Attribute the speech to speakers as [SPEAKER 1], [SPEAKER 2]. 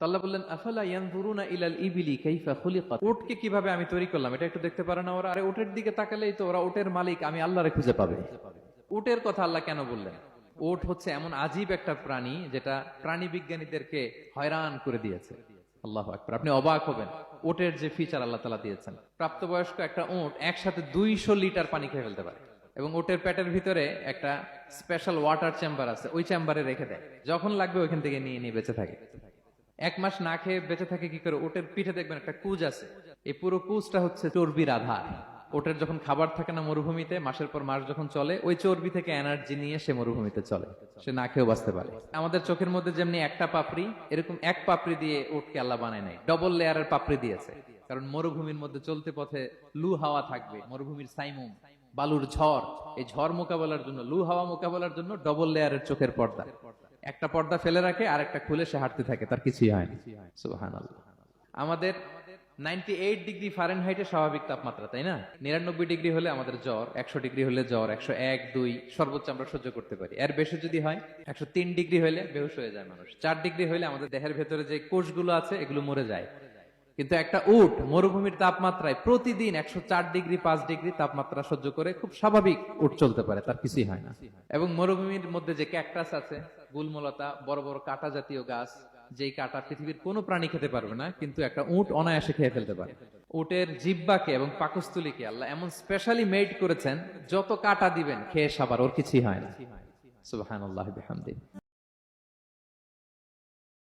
[SPEAKER 1] তো আল্লাহ বললেন, আফালা ইয়ানজুরুনা ইলাল ইবিলি কাইফা খুলিকাত, উটকে কিভাবে আমি তৈরি করলাম এটা একটু দেখতে পারে না ওরা? আরে উটের দিকে তাকালেই তো ওরা উটের মালিক আমি আল্লাহরে খুঁজে পাবে। উটের কথা আল্লাহ কেন বললেন? উট হচ্ছে এমন আজীব একটা প্রাণী যেটা প্রাণী বিজ্ঞানীদেরকে হয়রান করে দিয়েছে। আল্লাহু আকবার, আপনি অবাক হবেন উটের যে ফিচার আল্লাহ তাআলা দিয়েছেন। প্রাপ্তবয়স্ক একটা উট একসাথে 200 লিটার পানি খেয়ে ফেলতে পারে, এবং উটের পেটের ভিতরে একটা স্পেশাল ওয়াটার চেম্বার আছে, ওই চেম্বারে রেখে দেয়, যখন লাগবে ওইখান থেকে নিয়ে নিয়ে বেঁচে থাকে। 1 মাস না খেয়ে বেঁচে থাকে কি করে? ওটের পিঠে দেখবেন একটা কুজ আছে, এই পুরো কুজটা হচ্ছে চর্বির আধার। ওটের যখন খাবার থাকে না মরুভূমিতে, মাসের পর মাস যখন চলে, ওই চর্বি থেকে এনার্জি নিয়ে সে মরুভূমিতে চলে, সে না খেয়েও বাঁচতে পারে। আমাদের চোখের মধ্যে যেমনি একটা পাপড়ি, এরকম এক পাপড়ি দিয়ে উটকে আল্লাহ বানায় নাই, ডবল লেয়ারের পাপড়ি দিয়েছে। কারণ মরুভূমির মধ্যে চলতে পথে লু হাওয়া থাকবে, মরুভূমির সাইমুম, বালুর ঝড়, এই ঝড় মোকাবেলার জন্য, লু হাওয়া মোকাবেলার জন্য ডবল লেয়ারের চোখের পর্দা। একটা পর্দা ফেলে রাখে আর একটা খুলে সে হাঁটতে থাকে, তার কিছুই হয় না। সুবহানাল্লাহ। আমাদের 98 ডিগ্রি ফারেনহাইটে স্বাভাবিক তাপমাত্রা, তাই না? 99 ডিগ্রি হলে আমাদের জ্বর, 100 ডিগ্রি হলে জ্বর, 101, 2 সর্বোচ্চ আমরা সহ্য করতে পারি। এর বেশি যদি হয়, 103 ডিগ্রি হলে বেহুশ হয়ে যায় মানুষ। 4 ডিগ্রি হলে আমাদের দেহের ভেতরে যে কোষগুলো আছে এগুলো মরে যায়। কিন্তু একটা উট মরুভূমির তাপমাত্রায় প্রতিদিন 104 ডিগ্রি 5 ডিগ্রি তাপমাত্রা সহ্য করে খুব স্বাভাবিক উট চলতে পারে, তার কিছুই হয় না। এবং মরুভূমির মধ্যে যে ক্যাকটাস আছে, গুলমলতা, বড় বড় কাঁটা জাতীয় গাছ, যেই কাঁটা পৃথিবীর কোনো প্রাণী খেতে পারবে না, কিন্তু একটা উট অনায়াসে খেয়ে ফেলতে পারে। উটের জিহ্বাকে এবং পাকস্থলীকে আল্লাহ এমন স্পেশালি মেড করেছেন, যত কাঁটা দিবেন খেয়ে সাবার, ওর কিছুই হয় না। সুবহানাল্লাহি বিহামদিহি।